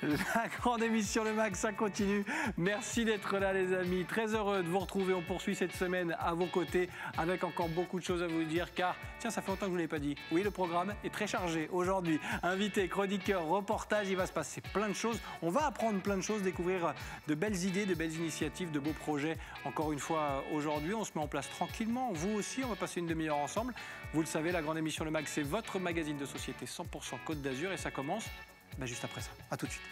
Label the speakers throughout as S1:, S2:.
S1: La grande émission Le Mag, ça continue. Merci d'être là les amis. Très heureux de vous retrouver. On poursuit cette semaine à vos côtés avec encore beaucoup de choses à vous dire car, tiens, ça fait longtemps que je ne vous l'ai pas dit. Oui, le programme est très chargé aujourd'hui. Invités, chroniqueurs, reportages, il va se passer plein de choses. On va apprendre plein de choses, découvrir de belles idées, de belles initiatives, de beaux projets. Encore une fois, aujourd'hui, on se met en place tranquillement. Vous aussi, on va passer une demi-heure ensemble. Vous le savez, la grande émission Le Mag, c'est votre magazine de société 100% Côte d'Azur et ça commence juste après ça. À tout de suite.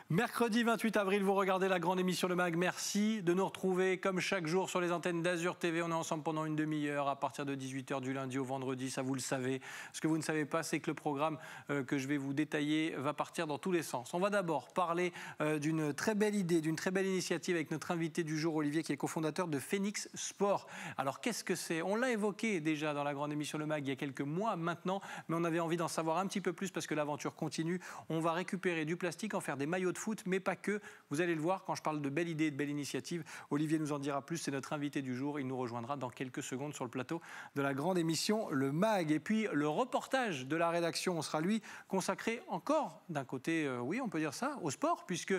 S1: Mercredi 28 avril, vous regardez la grande émission Le Mag. Merci de nous retrouver comme chaque jour sur les antennes d'Azur TV. On est ensemble pendant une demi-heure à partir de 18h du lundi au vendredi, ça vous le savez. Ce que vous ne savez pas, c'est que le programme que je vais vous détailler va partir dans tous les sens. On va d'abord parler d'une très belle idée, d'une très belle initiative avec notre invité du jour, Olivier, qui est cofondateur de Phoenix Sport. Alors qu'est-ce que c'est? On l'a évoqué déjà dans la grande émission Le Mag il y a quelques mois maintenant, mais on avait envie d'en savoir un petit peu plus parce que l'aventure continue. On va récupérer du plastique, en faire des maillots de foot, mais pas que. Vous allez le voir, quand je parle de belles idées et de belles initiatives, Olivier nous en dira plus, c'est notre invité du jour. Il nous rejoindra dans quelques secondes sur le plateau de la grande émission Le Mag. Et puis, le reportage de la rédaction sera, lui, consacré encore, d'un côté, oui, on peut dire ça, au sport, puisque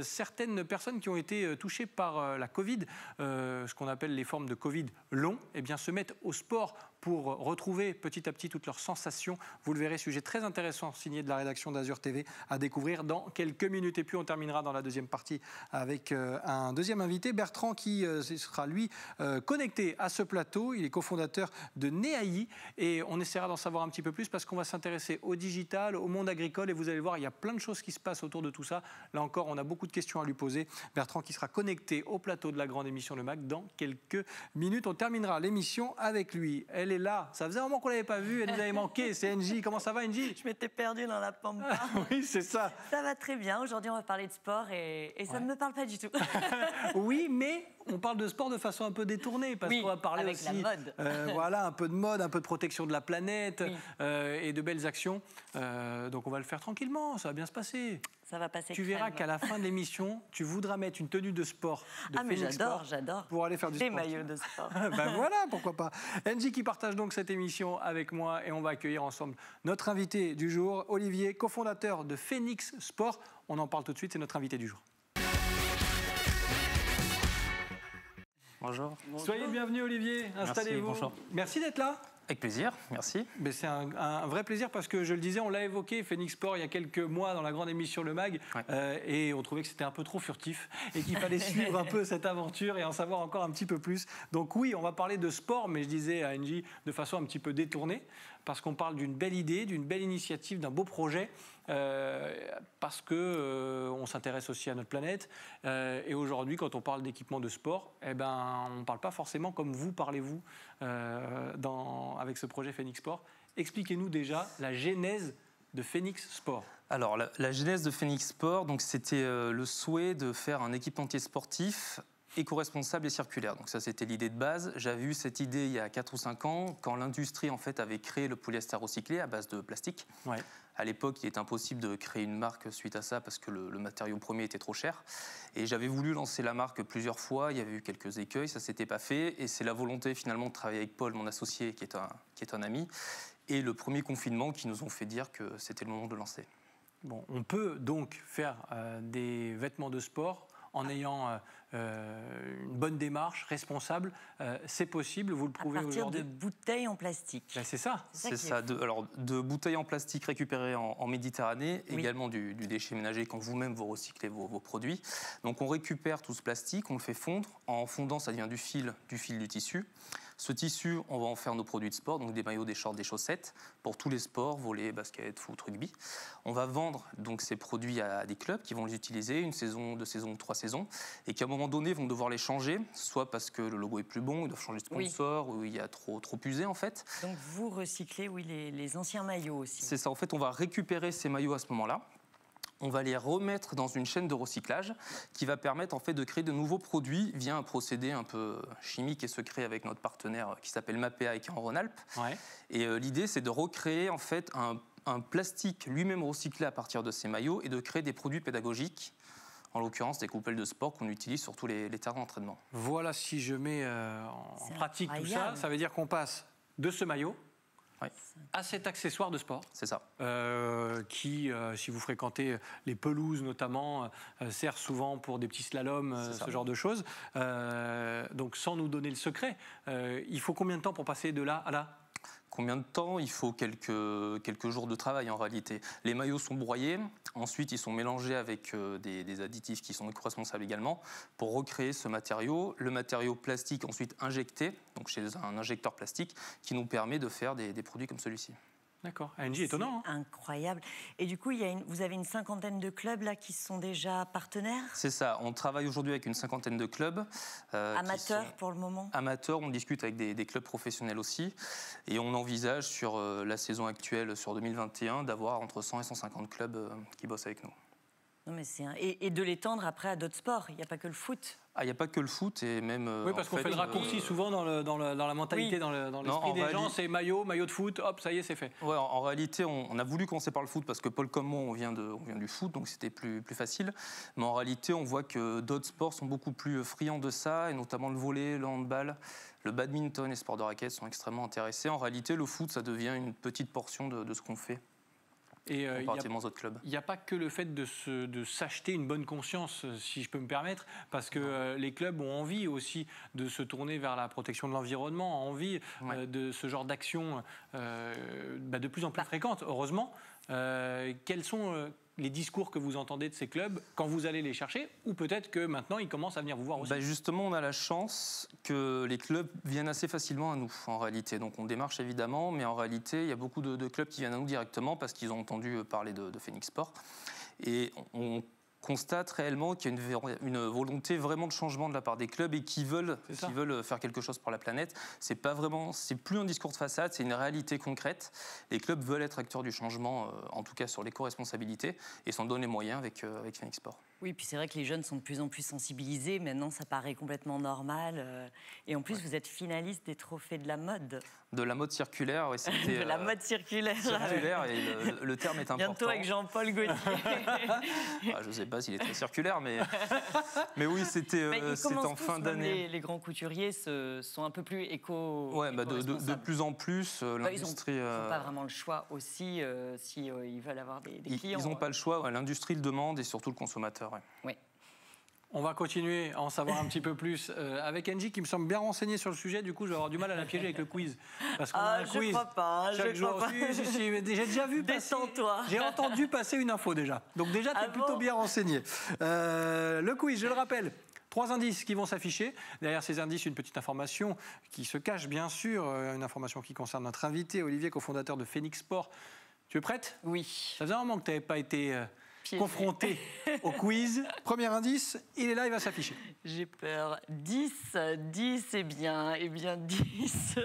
S1: certaines personnes qui ont été touchées par la Covid, ce qu'on appelle les formes de Covid long, eh bien, se mettent au sport pour retrouver petit à petit toutes leurs sensations. Vous le verrez, sujet très intéressant signé de la rédaction d'Azur TV à découvrir dans quelques minutes. Et puis on terminera dans la deuxième partie avec un deuxième invité, Bertrand, qui sera lui connecté à ce plateau. Il est cofondateur de Neaï et on essaiera d'en savoir un petit peu plus parce qu'on va s'intéresser au digital, au monde agricole et vous allez voir, il y a plein de choses qui se passent autour de tout ça. Là encore, on a beaucoup de questions à lui poser. Bertrand qui sera connecté au plateau de la grande émission Le Mag dans quelques minutes. On terminera l'émission avec lui. Elle est là. Ça faisait un moment qu'on ne l'avait pas vue. Elle nous avait manqué. C'est NJ. Comment ça va, NJ?
S2: Je m'étais perdue dans la pampa.
S1: Oui, c'est ça.
S2: Ça va très bien. Aujourd'hui, on va parler de sport et ça ne me parle pas du tout.
S1: Oui, mais on parle de sport de façon un peu détournée parce qu'on va parler
S2: avec
S1: aussi
S2: la mode.
S1: Voilà, un peu de mode, un peu de protection de la planète et de belles actions. Donc on va le faire tranquillement. Ça va bien se passer.
S2: Ça va passer.
S1: Tu verras qu'à la fin de l'émission, tu voudras mettre une tenue de sport de Phoenix Sport
S2: j'adore.
S1: pour aller faire du sport.
S2: Des maillots de sport.
S1: Ben voilà, pourquoi pas. NJ qui partage donc cette émission avec moi et on va accueillir ensemble notre invité du jour, Olivier, cofondateur de Phoenix Sport. On en parle tout de suite, c'est notre invité du jour.
S3: Bonjour.
S1: Soyez bienvenue Olivier, installez-vous.
S3: Bonjour.
S1: Merci d'être là.
S3: Avec plaisir, merci.
S1: Mais c'est un vrai plaisir parce que je le disais, on l'a évoqué, Phoenix Sport, il y a quelques mois dans la grande émission Le Mag, et on trouvait que c'était un peu trop furtif et qu'il fallait suivre un peu cette aventure et en savoir encore un petit peu plus. Donc oui, on va parler de sport, mais je disais à NJ de façon un petit peu détournée, parce qu'on parle d'une belle idée, d'une belle initiative, d'un beau projet, parce que on s'intéresse aussi à notre planète. Et aujourd'hui, quand on parle d'équipement de sport, eh ben, on ne parle pas forcément comme vous parlez-vous avec ce projet Phoenix Sport. Expliquez-nous déjà la genèse de Phoenix Sport.
S3: Alors, la genèse de Phoenix Sport, donc, c'était le souhait de faire un équipementier sportif éco-responsable et circulaire. Donc ça, c'était l'idée de base. J'avais eu cette idée il y a 4 ou 5 ans, quand l'industrie en fait, avait créé le polyester recyclé à base de plastique.
S1: Ouais.
S3: À l'époque, il était impossible de créer une marque suite à ça parce que le matériau premier était trop cher. Et j'avais voulu lancer la marque plusieurs fois. Il y avait eu quelques écueils, ça ne s'était pas fait. Et c'est la volonté finalement de travailler avec Paul, mon associé, qui est un ami, et le premier confinement qui nous ont fait dire que c'était le moment de lancer.
S1: Bon, on peut donc faire des vêtements de sport en ayant une bonne démarche, responsable. C'est possible, vous le prouvez aujourd'hui.
S2: À partir de bouteilles en plastique.
S1: Ben, c'est ça.
S3: C'est ça. De bouteilles en plastique récupérées en Méditerranée, également du déchet ménager quand vous-même vous recyclez vos produits. Donc on récupère tout ce plastique, on le fait fondre. En fondant, ça devient du fil du tissu. Ce tissu, on va en faire nos produits de sport, donc des maillots, des shorts, des chaussettes, pour tous les sports, volley, basket, foot, rugby. On va vendre donc ces produits à des clubs qui vont les utiliser 1 saison, 2 saisons, 3 saisons, et qu'à un moment donné vont devoir les changer, soit parce que le logo est plus bon, ils doivent changer de sponsor, ou il y a trop usé en fait.
S2: Donc vous recyclez les anciens maillots aussi.
S3: C'est ça, en fait on va récupérer ces maillots à ce moment-là. On va les remettre dans une chaîne de recyclage qui va permettre en fait de créer de nouveaux produits via un procédé un peu chimique et secret avec notre partenaire qui s'appelle Mapea et qui est en Rhône-Alpes.
S1: Ouais.
S3: Et l'idée c'est de recréer en fait un plastique lui-même recyclé à partir de ces maillots et de créer des produits pédagogiques, en l'occurrence des coupelles de sport qu'on utilise sur tous les terrains d'entraînement.
S1: Voilà, si je mets en pratique tout
S2: incroyable.
S1: ça veut dire qu'on passe de ce maillot à cet accessoire de sport.
S3: C'est ça.
S1: Qui, si vous fréquentez les pelouses notamment, sert souvent pour des petits slaloms, ce genre de choses. Donc sans nous donner le secret, il faut combien de temps pour passer de là à là ?
S3: Combien de temps ? Il faut quelques jours de travail en réalité. Les maillots sont broyés, ensuite ils sont mélangés avec des additifs qui sont éco-responsables également pour recréer ce matériau. Le matériau plastique ensuite injecté, donc chez un injecteur plastique, qui nous permet de faire des produits comme celui-ci.
S1: D'accord, ANJ, étonnant.
S2: C'est incroyable. Et du coup, vous avez une 50aine de clubs là qui sont déjà partenaires ?
S3: C'est ça, on travaille aujourd'hui avec une 50aine de clubs.
S2: Amateurs pour le moment ?
S3: Amateurs, on discute avec des clubs professionnels aussi. Et on envisage sur la saison actuelle, sur 2021, d'avoir entre 100 et 150 clubs qui bossent avec nous.
S2: Non, mais et de l'étendre après à d'autres sports. Il n'y a pas que le foot.
S3: Ah, il n'y a pas que le foot et même...
S1: Oui, parce qu'on fait le raccourci souvent dans la mentalité, dans l'esprit des gens, c'est maillot de foot, hop, ça y est, c'est fait.
S3: Ouais, en réalité, on a voulu commencer par le foot parce que Paul comme moi, on vient du foot, donc c'était plus facile. Mais en réalité, on voit que d'autres sports sont beaucoup plus friands de ça, et notamment le volley, le handball, le badminton et les sports de raquettes sont extrêmement intéressés. En réalité, le foot, ça devient une petite portion de ce qu'on fait.
S1: Et
S3: comparativement aux autres clubs.
S1: Il n'y a pas que le fait de s'acheter une bonne conscience, si je peux me permettre, parce que les clubs ont envie aussi de se tourner vers la protection de l'environnement, ont envie de ce genre d'action de plus en plus fréquente, heureusement. Quels sont les discours que vous entendez de ces clubs quand vous allez les chercher, ou peut-être que maintenant ils commencent à venir vous voir aussi?
S3: Justement, on a la chance que les clubs viennent assez facilement à nous, en réalité. Donc on démarche évidemment, mais en réalité, il y a beaucoup de clubs qui viennent à nous directement parce qu'ils ont entendu parler de Phoenix Sport. Et on constate réellement qu'il y a une volonté vraiment de changement de la part des clubs et qui veulent faire quelque chose pour la planète. C'est plus un discours de façade, c'est une réalité concrète. Les clubs veulent être acteurs du changement, en tout cas sur l'éco-responsabilité, et s'en donnent les moyens avec Phoenix Sport.
S2: Oui, puis c'est vrai que les jeunes sont de plus en plus sensibilisés. Maintenant, ça paraît complètement normal. Et en plus, vous êtes finaliste des trophées de la mode.
S3: De la mode circulaire, oui.
S2: De la mode circulaire.
S3: Et le terme est important.
S2: Bientôt avec Jean-Paul Gaultier.
S3: Je ne sais pas s'il est très circulaire, mais oui, c'était en fin d'année.
S2: Les grands couturiers sont un peu plus
S3: de plus en plus, l'industrie...
S2: Ils n'ont pas vraiment le choix aussi si ils veulent avoir des clients.
S3: Ils n'ont pas le choix, l'industrie le demande et surtout le consommateur.
S2: Oui.
S1: On va continuer à en savoir un petit peu plus avec Angie qui me semble bien renseignée sur le sujet. Du coup, je vais avoir du mal à la piéger avec le quiz. Parce qu'on a un quiz.
S2: Je crois pas.
S1: Chaque jour. Si, j'ai déjà vu passer.
S2: Détends-toi.
S1: J'ai entendu passer une info déjà. Donc déjà, tu es plutôt bien renseigné. Le quiz, je le rappelle. 3 indices qui vont s'afficher. Derrière ces indices, une petite information qui se cache, bien sûr. Une information qui concerne notre invité, Olivier, cofondateur de Phoenix Sport. Tu es prête?
S2: Oui.
S1: Ça faisait un moment que tu n'avais pas été... confronté au quiz. Premier indice, il est là, il va s'afficher.
S2: J'ai peur. 10, eh bien 10.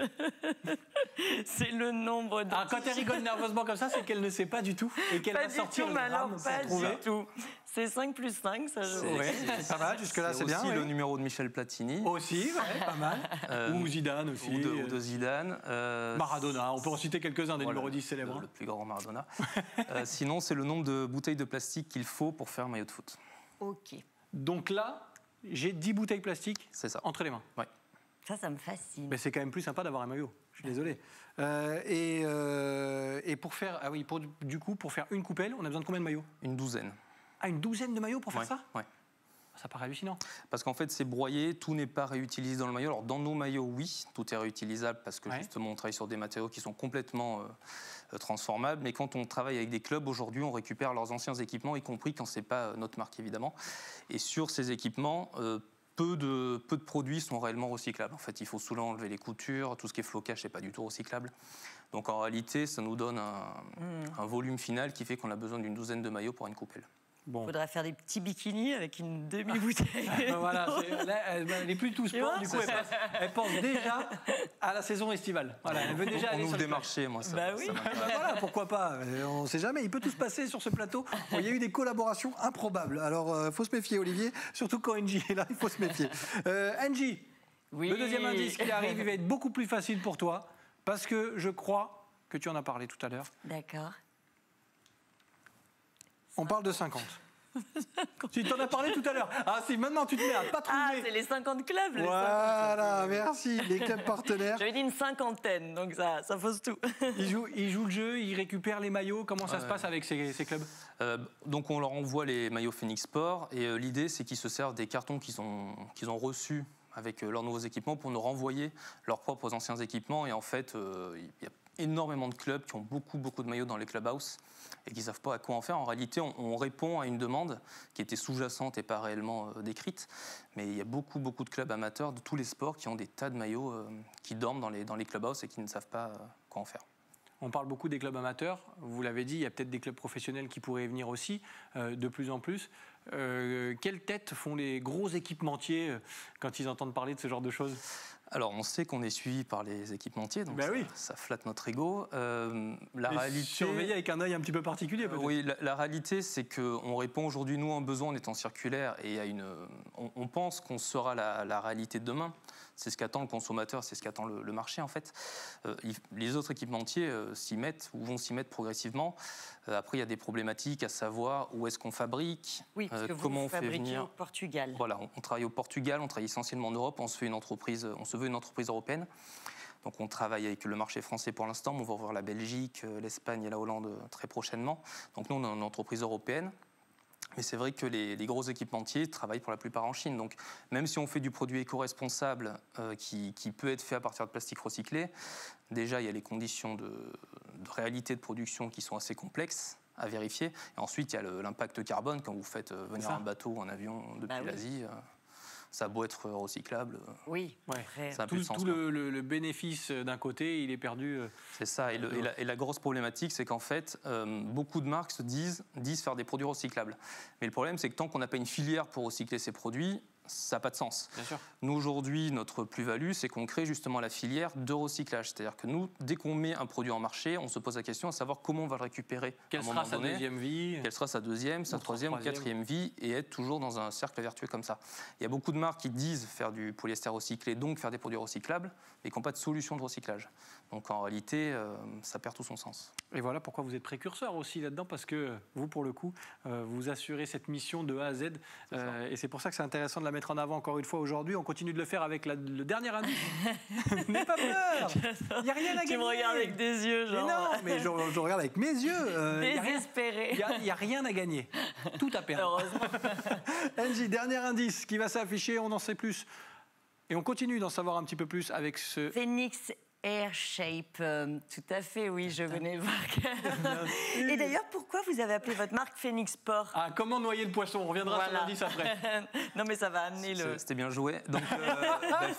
S2: C'est le nombre de...
S1: Alors, quand elle rigole nerveusement comme ça, c'est qu'elle ne sait pas du tout et qu'elle va sortir le gramme pour trouver.
S2: Pas du tout. C'est 5 plus 5, ça je
S1: sais. Ça va, jusque-là, c'est bien.
S3: C'est aussi le numéro de Michel Platini.
S1: Aussi, pas mal. Ou Zidane aussi.
S3: Ou de Zidane.
S1: Maradona, on peut en citer quelques-uns des numéros 10 célèbres.
S3: Le plus grand Maradona. Sinon, c'est le nombre de bouteilles de plastique qu'il faut pour faire un maillot de foot.
S2: Ok.
S1: Donc là, j'ai 10 bouteilles plastiques entre les mains.
S3: Ouais.
S2: Ça me fascine.
S1: Mais c'est quand même plus sympa d'avoir un maillot. Je suis désolé. Et pour faire, pour faire une coupelle, on a besoin de combien de maillots?
S3: Une douzaine.
S1: Ah, une douzaine de maillots pour faire ça?
S3: Ouais.
S1: Ça paraît hallucinant.
S3: Parce qu'en fait, c'est broyé, tout n'est pas réutilisé dans le maillot. Alors, dans nos maillots, oui, tout est réutilisable parce que justement, on travaille sur des matériaux qui sont complètement transformables. Mais quand on travaille avec des clubs, aujourd'hui, on récupère leurs anciens équipements, y compris quand ce n'est pas notre marque, évidemment. Et sur ces équipements, peu de produits sont réellement recyclables. En fait, il faut souvent enlever les coutures, tout ce qui est flocage, c'est pas du tout recyclable. Donc en réalité, ça nous donne un volume final qui fait qu'on a besoin d'une douzaine de maillots pour une coupelle.
S2: Il faudra faire des petits bikinis avec une demi-bouteille.
S1: Voilà, elle n'est plus tout sport, du coup elle pense déjà à la saison estivale. Voilà, elle veut déjà aller
S3: on
S1: sur
S3: ouvre
S1: le
S3: des marchés, moi ça.
S2: Bah oui.
S1: voilà, pourquoi pas, on ne sait jamais, il peut tout se passer sur ce plateau. Bon, il y a eu des collaborations improbables, alors il faut se méfier Olivier, surtout quand Angie est là, il faut se méfier. Angie, le deuxième indice qui arrive, il va être beaucoup plus facile pour toi, parce que je crois que tu en as parlé tout à l'heure.
S2: D'accord.
S1: On parle de 50. Tu t'en as parlé tout à l'heure. Ah si, maintenant tu te mets à pas trouver.
S2: Ah, c'est les 50 clubs. Les
S1: voilà, merci, les clubs partenaires.
S2: J'avais dit une cinquantaine, donc ça fausse tout.
S1: Ils jouent le jeu, ils récupèrent les maillots. Comment ça se passe avec ces clubs?
S3: Donc on leur envoie les maillots Phoenix Sport et l'idée c'est qu'ils se servent des cartons qu'ils ont reçus avec leurs nouveaux équipements pour nous renvoyer leurs propres anciens équipements. Et en fait, il y a énormément de clubs qui ont beaucoup de maillots dans les clubhouse et qui ne savent pas à quoi en faire. En réalité, on répond à une demande qui était sous-jacente et pas réellement décrite. Mais il y a beaucoup de clubs amateurs de tous les sports qui ont des tas de maillots qui dorment dans les clubhouse et qui ne savent pas quoi en faire.
S1: On parle beaucoup des clubs amateurs. Vous l'avez dit, il y a peut-être des clubs professionnels qui pourraient y venir aussi, de plus en plus. Quelle tête font les gros équipementiers quand ils entendent parler de ce genre de choses?
S3: Alors, on sait qu'on est suivi par les équipementiers, donc ça flatte notre ego. La réalité,
S1: surveiller avec un œil un petit peu particulier, peut-être.
S3: Oui, la réalité, c'est qu'on répond aujourd'hui, nous, à un besoin en étant circulaire, et on pense qu'on sera la réalité de demain. C'est ce qu'attend le consommateur, c'est ce qu'attend le marché, en fait. Les autres équipementiers s'y mettent, ou vont s'y mettre progressivement. Après, il y a des problématiques à savoir où est-ce qu'on fabrique, comment on fait venir.
S2: Au Portugal.
S3: Voilà, on travaille au Portugal, on travaille essentiellement en Europe, on se veut une entreprise européenne. Donc on travaille avec le marché français pour l'instant, mais on va voir la Belgique, l'Espagne et la Hollande très prochainement. Donc nous, on est une entreprise européenne. Mais c'est vrai que les gros équipementiers travaillent pour la plupart en Chine. Donc même si on fait du produit éco-responsable qui peut être fait à partir de plastique recyclé, déjà il y a les conditions de réalité de production qui sont assez complexes à vérifier. Et ensuite il y a l'impact carbone quand vous faites venir un bateau ou un avion depuis l'Asie. Ça a beau être recyclable, ça a plus de sens.
S1: Tout le bénéfice d'un côté, il est perdu.
S3: C'est ça, et la grosse problématique, c'est qu'en fait, beaucoup de marques se disent faire des produits recyclables. Mais le problème, c'est que tant qu'on n'a pas une filière pour recycler ces produits, ça n'a pas de sens.
S1: Bien sûr.
S3: Nous, aujourd'hui, notre plus-value, c'est qu'on crée justement la filière de recyclage. C'est-à-dire que nous, dès qu'on met un produit en marché, on se pose la question à savoir comment on va le récupérer.
S1: Quelle sera sa deuxième vie?
S3: Quelle sera sa deuxième, sa troisième ou quatrième vie, et être toujours dans un cercle vertueux comme ça. Il y a beaucoup de marques qui disent faire du polyester recyclé, donc faire des produits recyclables, mais qui n'ont pas de solution de recyclage. Donc en réalité, ça perd tout son sens.
S1: Et voilà pourquoi vous êtes précurseur aussi là-dedans, parce que vous, pour le coup, vous assurez cette mission de A à Z. Et c'est pour ça que c'est intéressant de la mettre en avant encore une fois aujourd'hui. On continue de le faire avec le dernier indice. N'aie pas peur, il n'y a rien à gagner.
S2: Tu me regardes avec des yeux, genre.
S1: Mais non, mais je regarde avec mes yeux.
S2: Désespéré.
S1: Il n'y a rien à gagner. Tout à perdre.
S2: Heureusement.
S1: Angie, dernier indice qui va s'afficher, on en sait plus. Et on continue d'en savoir un petit peu plus avec ce...
S2: Phoenix Air Shape, tout à fait, oui, je venais voir. Et d'ailleurs, pourquoi vous avez appelé votre marque Phoenix Sport?
S1: Ah, comment noyer le poisson? On reviendra sur l'indice après.
S2: Non, mais ça va amener le...
S3: C'était bien joué. Donc,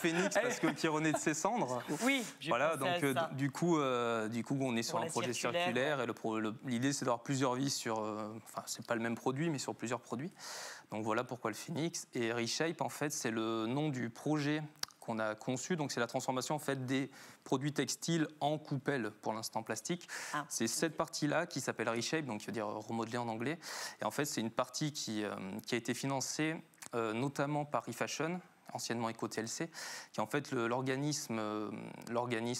S3: Phoenix, parce qui renaît de ses cendres.
S2: Oui,
S3: voilà, donc du coup, on est sur un projet circulaire et l'idée, c'est d'avoir plusieurs vies sur... Enfin, c'est pas le même produit, mais sur plusieurs produits. Donc voilà pourquoi le Phoenix. Et Reshape, en fait, c'est le nom du projet qu'on a conçu. Donc c'est la transformation en fait des produits textiles en coupelles, pour l'instant plastique. C'est cette partie-là qui s'appelle Reshape, donc qui veut dire remodeler en anglais. Et en fait, c'est une partie qui a été financée notamment par eFashion, anciennement EcoTLC, qui est en fait l'organisme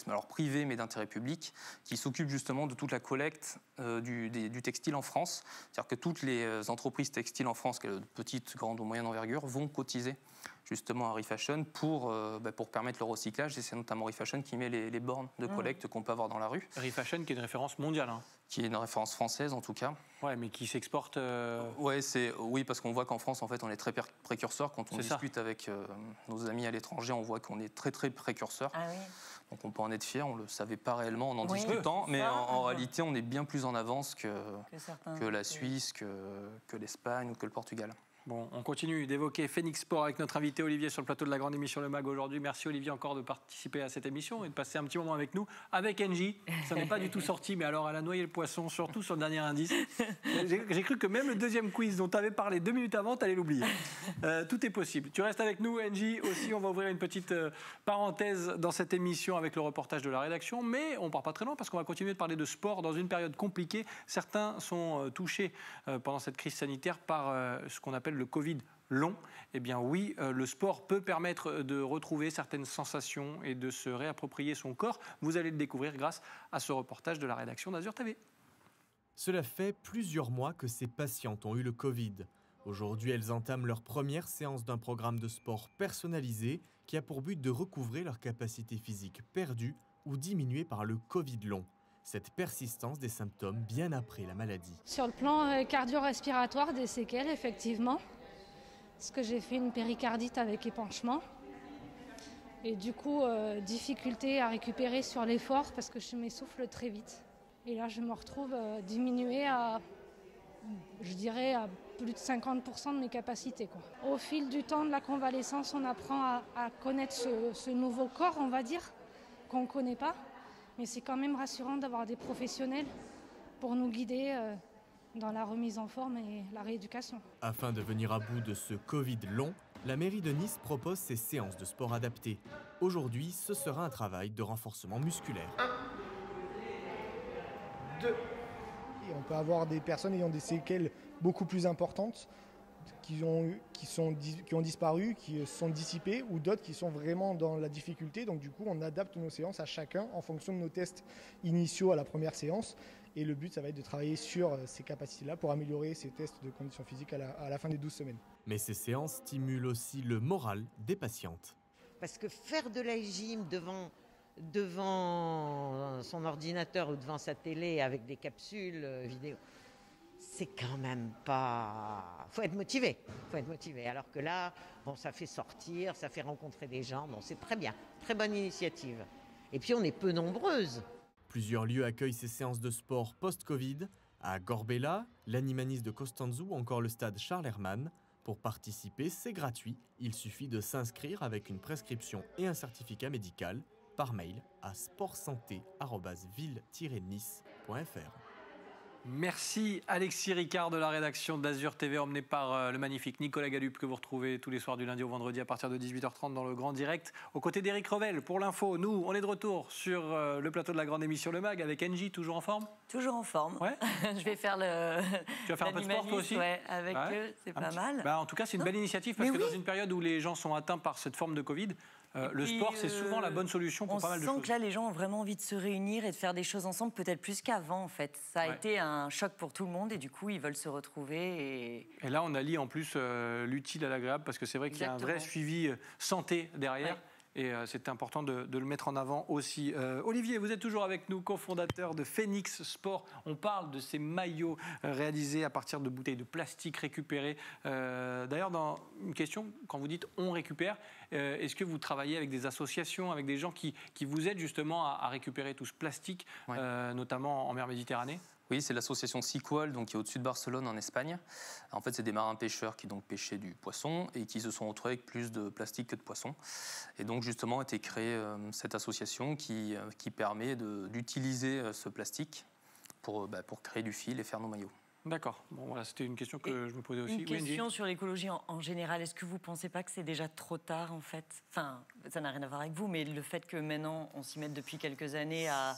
S3: alors privé mais d'intérêt public, qui s'occupe justement de toute la collecte du textile en France. C'est-à-dire que toutes les entreprises textiles en France, de petite, grande ou moyenne envergure, vont cotiser justement à ReFashion pour permettre le recyclage. Et c'est notamment ReFashion qui met les bornes de collecte qu'on peut avoir dans la rue.
S1: ReFashion qui est une référence mondiale. Hein.
S3: Qui est une référence française en tout cas.
S1: Ouais, mais qui s'exporte.
S3: Oui, parce qu'on voit qu'en France, en fait, on est très précurseur. Quand on discute avec nos amis à l'étranger, on voit qu'on est très précurseur.
S2: Ah oui.
S3: Donc on peut en être fier, on ne le savait pas réellement en discutant, mais en réalité, on est bien plus en avance que la Suisse, que l'Espagne ou que le Portugal.
S1: Bon, on continue d'évoquer Phoenix Sport avec notre invité Olivier sur le plateau de la grande émission Le Mag aujourd'hui. Merci Olivier encore de participer à cette émission et de passer un petit moment avec nous. Avec Angie, ça n'est pas du tout sorti, mais alors elle a noyé le poisson, surtout sur le dernier indice. J'ai cru que même le deuxième quiz dont tu avais parlé 2 minutes avant, tu allais l'oublier. Tout est possible. Tu restes avec nous Angie aussi, on va ouvrir une petite parenthèse dans cette émission avec le reportage de la rédaction, mais on ne part pas très loin parce qu'on va continuer de parler de sport dans une période compliquée. Certains sont touchés pendant cette crise sanitaire par ce qu'on appelle le Covid long. Eh bien oui, le sport peut permettre de retrouver certaines sensations et de se réapproprier son corps. Vous allez le découvrir grâce à ce reportage de la rédaction d'Azur TV.
S4: Cela fait plusieurs mois que ces patientes ont eu le Covid. Aujourd'hui, elles entament leur première séance d'un programme de sport personnalisé qui a pour but de recouvrer leur capacité physique perdue ou diminuée par le Covid long. Cette persistance des symptômes bien après la maladie.
S5: Sur le plan cardio-respiratoire, des séquelles, effectivement. Parce que j'ai fait une péricardite avec épanchement. Et du coup, difficulté à récupérer sur l'effort parce que je m'essouffle très vite. Et là, je me retrouve diminuée à, je dirais, à plus de 50% de mes capacités, quoi. Au fil du temps de la convalescence, on apprend à connaître ce nouveau corps, on va dire, qu'on ne connaît pas. Mais c'est quand même rassurant d'avoir des professionnels pour nous guider dans la remise en forme et la rééducation.
S4: Afin de venir à bout de ce Covid long, la mairie de Nice propose ses séances de sport adaptées. Aujourd'hui, ce sera un travail de renforcement musculaire.
S6: 1, 2. Et on peut avoir des personnes ayant des séquelles beaucoup plus importantes qui ont disparu, qui sont dissipées, ou d'autres qui sont vraiment dans la difficulté. Donc du coup, on adapte nos séances à chacun en fonction de nos tests initiaux à la première séance. Et le but, ça va être de travailler sur ces capacités-là pour améliorer ces tests de condition physique à la fin des 12 semaines.
S4: Mais ces séances stimulent aussi le moral des patientes.
S7: Parce que faire de la gym devant son ordinateur ou devant sa télé avec des capsules vidéo, c'est quand même pas... Faut être motivé. Alors que là, bon, ça fait sortir, ça fait rencontrer des gens. Bon, c'est très bien. Très bonne initiative. Et puis, on est peu nombreuses.
S4: Plusieurs lieux accueillent ces séances de sport post-Covid. À Gorbella, l'Animanis de Costanzo ou encore le stade Charles Hermann. Pour participer, c'est gratuit. Il suffit de s'inscrire avec une prescription et un certificat médical par mail à sportsanté@ville-nice.fr.
S1: Merci Alexis Ricard de la rédaction d'Azur TV, emmené par le magnifique Nicolas Galup que vous retrouvez tous les soirs du lundi au vendredi à partir de 18h30 dans le Grand Direct. Aux côtés d'Éric Revel pour l'info, nous on est de retour sur le plateau de la grande émission Le Mag avec Angie, toujours en forme ?
S2: Toujours en forme.
S1: Ouais.
S2: Je vais faire
S1: Tu vas faire un peu de sport toi aussi ?
S2: Ouais, avec eux, c'est pas mal.
S1: En tout cas c'est une belle initiative parce que dans une période où les gens sont atteints par cette forme de Covid, le sport, c'est souvent la bonne solution pour pas mal de choses.
S2: On sent que là, les gens ont vraiment envie de se réunir et de faire des choses ensemble, peut-être plus qu'avant, en fait. Ça a été un choc pour tout le monde et du coup, ils veulent se retrouver. Et
S1: là, on allie en plus l'utile à l'agréable parce que c'est vrai qu'il y a un vrai suivi santé derrière. Ouais. Et c'est important de le mettre en avant aussi. Olivier, vous êtes toujours avec nous, cofondateur de Phoenix Sport. On parle de ces maillots réalisés à partir de bouteilles de plastique récupérées. D'ailleurs, dans une question, quand vous dites « on récupère », est-ce que vous travaillez avec des associations, avec des gens qui vous aident justement à récupérer tout ce plastique, notamment en mer Méditerranée ?
S3: Oui, c'est l'association Sequal, donc qui est au-dessus de Barcelone en Espagne. En fait, c'est des marins pêcheurs qui donc pêchaient du poisson et qui se sont retrouvés avec plus de plastique que de poisson. Et donc justement a été créée cette association qui permet d'utiliser ce plastique pour créer du fil et faire nos maillots.
S1: D'accord. Bon, voilà, c'était une question que je me posais aussi.
S2: Une question sur l'écologie en général. Est-ce que vous ne pensez pas que c'est déjà trop tard, en fait ? Enfin, ça n'a rien à voir avec vous, mais le fait que maintenant, on s'y mette depuis quelques années à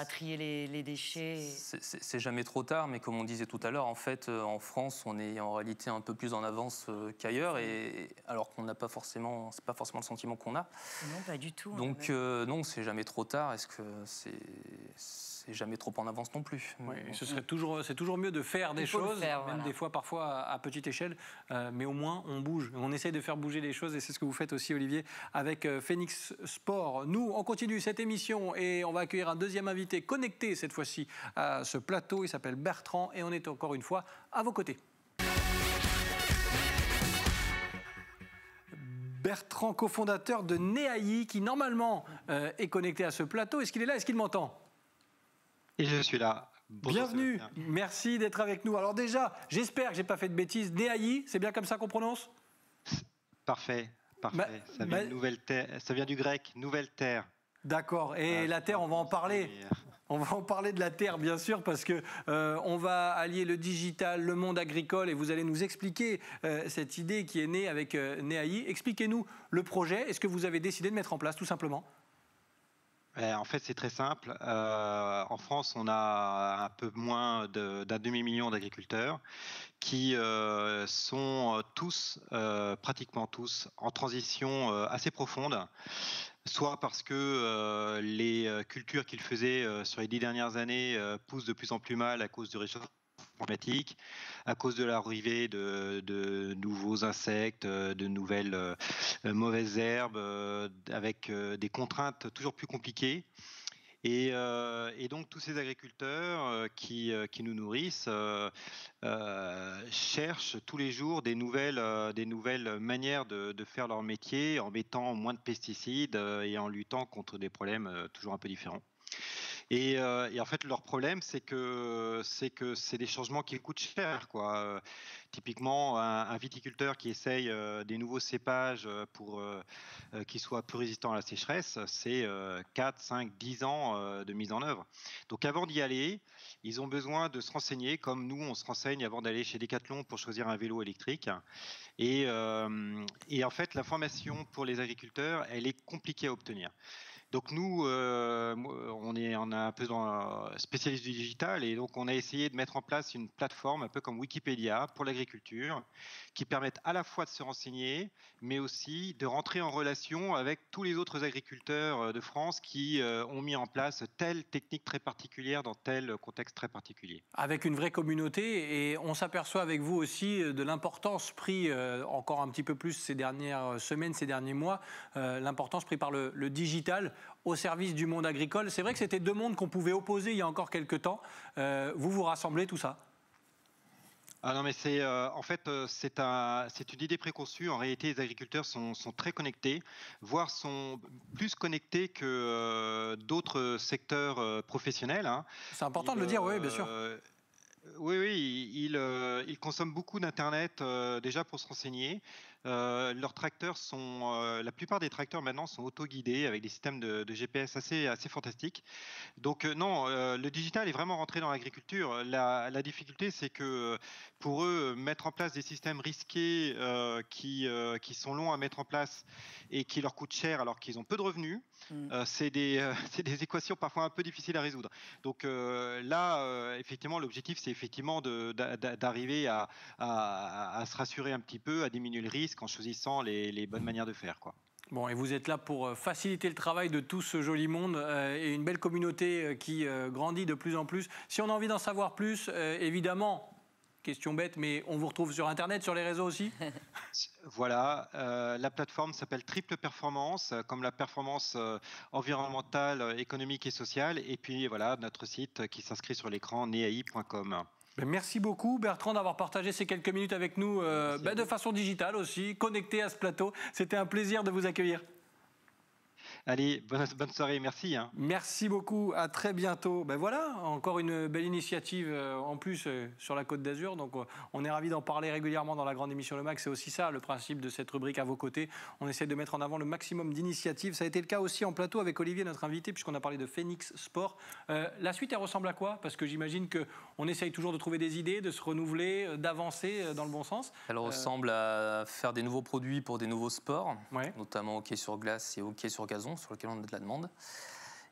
S2: trier les déchets...
S3: C'est jamais trop tard, mais comme on disait tout à l'heure, en fait, en France, on est en réalité un peu plus en avance qu'ailleurs, et alors qu'on n'a pas forcément... C'est pas forcément le sentiment qu'on a.
S2: Non, pas du tout.
S3: Donc, non, c'est jamais trop tard. Est-ce que c'est jamais trop en avance non plus.
S1: Oui, c'est toujours mieux de faire des choses, même des fois parfois à petite échelle, mais au moins on bouge. On essaye de faire bouger les choses et c'est ce que vous faites aussi, Olivier, avec Phoenix Sport. Nous, on continue cette émission et on va accueillir un deuxième invité connecté cette fois-ci à ce plateau. Il s'appelle Bertrand et on est encore une fois à vos côtés. Bertrand, cofondateur de Neaï, qui normalement est connecté à ce plateau. Est-ce qu'il est là ? Est-ce qu'il m'entend ?
S8: Et je suis là. Bonjour,
S1: bienvenue,
S8: Sébastien.
S1: merci d'être avec nous. Alors déjà, j'espère que j'ai pas fait de bêtises. Neaï, c'est bien comme ça qu'on prononce?
S8: Parfait. Ça vient du grec, nouvelle terre.
S1: D'accord, et la terre, on va en parler. On va en parler de la terre, bien sûr, parce que on va allier le digital, le monde agricole, et vous allez nous expliquer cette idée qui est née avec Neaï. Expliquez-nous le projet et ce que vous avez décidé de mettre en place, tout simplement.
S8: En fait, c'est très simple. En France, on a un peu moins d'un demi-million d'agriculteurs qui sont tous, pratiquement tous, en transition assez profonde, soit parce que les cultures qu'ils faisaient sur les 10 dernières années poussent de plus en plus mal à cause du réchauffement climatique, à cause de l'arrivée de nouveaux insectes, de nouvelles mauvaises herbes, avec des contraintes toujours plus compliquées. Et donc tous ces agriculteurs qui nous nourrissent cherchent tous les jours des nouvelles manières de faire leur métier en mettant moins de pesticides et en luttant contre des problèmes toujours un peu différents. Et en fait, leur problème, c'est que c'est des changements qui coûtent cher, quoi. Typiquement, un viticulteur qui essaye des nouveaux cépages pour qu'ils soient plus résistants à la sécheresse, c'est 4, 5, 10 ans de mise en œuvre. Donc avant d'y aller, ils ont besoin de se renseigner, comme nous, on se renseigne avant d'aller chez Decathlon pour choisir un vélo électrique. Et en fait, l'information pour les agriculteurs, elle est compliquée à obtenir. Donc nous, on est un peu spécialiste du digital, et donc on a essayé de mettre en place une plateforme un peu comme Wikipédia pour l'agriculture, qui permette à la fois de se renseigner, mais aussi de rentrer en relation avec tous les autres agriculteurs de France qui ont mis en place telle technique très particulière dans tel contexte très particulier.
S1: Avec une vraie communauté, et on s'aperçoit avec vous aussi de l'importance prise encore un petit peu plus ces dernières semaines, ces derniers mois, l'importance prise par le digital au service du monde agricole. C'est vrai que c'était deux mondes qu'on pouvait opposer il y a encore quelques temps. Vous rassemblez tout ça?
S8: Ah non, mais en fait, c'est une idée préconçue. En réalité, les agriculteurs sont très connectés, voire sont plus connectés que d'autres secteurs professionnels, hein.
S1: C'est important de le dire, oui, bien sûr.
S8: Oui, ils consomment beaucoup d'Internet déjà pour se renseigner. Leurs tracteurs la plupart des tracteurs maintenant sont autoguidés avec des systèmes de GPS assez fantastiques. Donc non, le digital est vraiment rentré dans l'agriculture. La difficulté, c'est que pour eux, mettre en place des systèmes risqués qui sont longs à mettre en place et qui leur coûtent cher alors qu'ils ont peu de revenus, c'est des équations parfois un peu difficiles à résoudre. Donc là, effectivement, l'objectif, c'est effectivement d'arriver à se rassurer un petit peu, à diminuer le risque en choisissant les bonnes manières de faire, quoi.
S1: Bon, et vous êtes là pour faciliter le travail de tout ce joli monde et une belle communauté qui grandit de plus en plus. Si on a envie d'en savoir plus, évidemment, question bête, mais on vous retrouve sur Internet, sur les réseaux aussi?
S8: Voilà, la plateforme s'appelle Triple Performance, comme la performance environnementale, économique et sociale. Et puis voilà, notre site qui s'inscrit sur l'écran, neai.com.
S1: Merci beaucoup Bertrand d'avoir partagé ces quelques minutes avec nous de façon digitale aussi, connecté à ce plateau. C'était un plaisir de vous accueillir.
S8: Allez, bonne soirée, merci.
S1: Merci beaucoup, à très bientôt. Voilà, encore une belle initiative en plus sur la Côte d'Azur. Donc on est ravis d'en parler régulièrement dans la grande émission Le Mag. C'est aussi ça le principe de cette rubrique à vos côtés. On essaie de mettre en avant le maximum d'initiatives. Ça a été le cas aussi en plateau avec Olivier, notre invité, puisqu'on a parlé de Phoenix Sport. La suite, elle ressemble à quoi? Parce que j'imagine qu'on essaye toujours de trouver des idées, de se renouveler, d'avancer dans le bon sens.
S3: Elle ressemble à faire des nouveaux produits pour des nouveaux sports,
S1: ouais,
S3: notamment hockey sur glace et hockey sur gazon, sur lequel on a de la demande,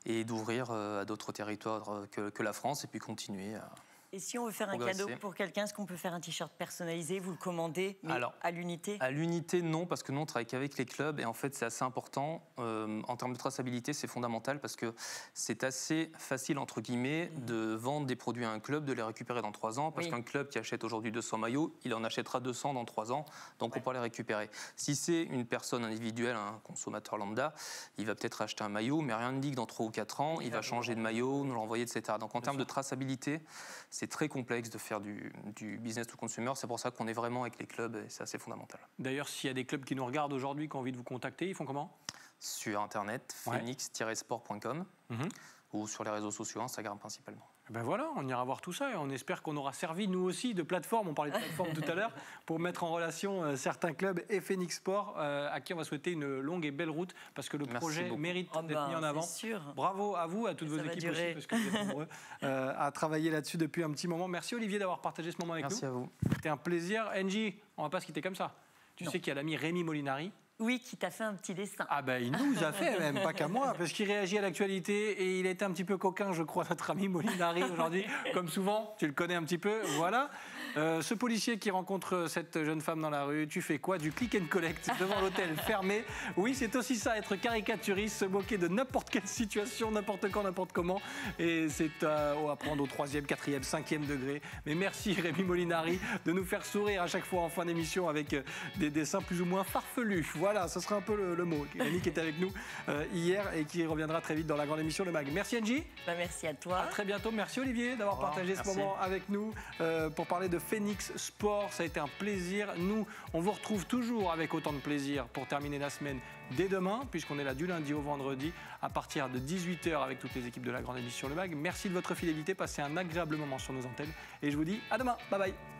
S3: et d'ouvrir à d'autres territoires que la France, et puis continuer à...
S2: Et si on veut faire un cadeau pour quelqu'un, est-ce qu'on peut faire un t-shirt personnalisé? Vous le commandez, mais alors, à l'unité?
S3: À l'unité, non, parce que nous, on travaille qu'avec les clubs. Et en fait, c'est assez important. En termes de traçabilité, c'est fondamental parce que c'est assez facile, entre guillemets, de vendre des produits à un club, de les récupérer dans 3 ans. Parce qu'un club qui achète aujourd'hui 200 maillots, il en achètera 200 dans 3 ans. Donc, on peut les récupérer. Si c'est une personne individuelle, un consommateur lambda, il va peut-être acheter un maillot, mais rien ne dit que dans 3 ou 4 ans, il va changer de maillot, nous l'envoyer, etc. Donc, en termes de traçabilité, c'est très complexe de faire du business to consumer. C'est pour ça qu'on est vraiment avec les clubs et c'est assez fondamental.
S1: D'ailleurs, s'il y a des clubs qui nous regardent aujourd'hui, qui ont envie de vous contacter, ils font comment?
S3: Sur Internet, phoenix-sport.com ou sur les réseaux sociaux, Instagram principalement.
S1: Ben voilà, on ira voir tout ça et on espère qu'on aura servi nous aussi de plateforme, on parlait de plateforme tout à l'heure, pour mettre en relation certains clubs et Phoenix Sport à qui on va souhaiter une longue et belle route parce que le projet mérite d'être mis en avant.
S2: Sûr.
S1: Bravo à vous, à toutes vos équipes aussi, parce que vous êtes nombreux à travailler là-dessus depuis un petit moment. Merci Olivier d'avoir partagé ce moment avec nous.
S3: Merci à vous.
S1: C'était un plaisir. Angie, on ne va pas se quitter comme ça. Tu sais qu'il y a l'ami Rémi Molinari.
S2: Oui, qui t'a fait un petit dessin.
S1: Ah ben il nous a fait même, pas qu'à moi, parce qu'il réagit à l'actualité et il a été un petit peu coquin, je crois, notre ami Molinari aujourd'hui, comme souvent, tu le connais un petit peu, voilà. Ce policier qui rencontre cette jeune femme dans la rue, tu fais quoi? Du click and collect devant l'hôtel fermé. Oui, c'est aussi ça, être caricaturiste, se moquer de n'importe quelle situation, n'importe quand, n'importe comment. Et c'est à prendre au 3e, 4e, 5e degré. Mais merci Rémi Molinari de nous faire sourire à chaque fois en fin d'émission avec des dessins plus ou moins farfelus. Voilà, ce sera un peu le mot. Rémi qui était avec nous hier et qui reviendra très vite dans la grande émission Le Mag. Merci Angie.
S2: Merci à toi.
S1: À très bientôt. Merci Olivier d'avoir partagé ce moment avec nous pour parler de Phoenix Sport. Ça a été un plaisir. Nous, on vous retrouve toujours avec autant de plaisir pour terminer la semaine dès demain, puisqu'on est là du lundi au vendredi à partir de 18h avec toutes les équipes de la grande émission Le Mag. Merci de votre fidélité. Passez un agréable moment sur nos antennes et je vous dis à demain. Bye bye.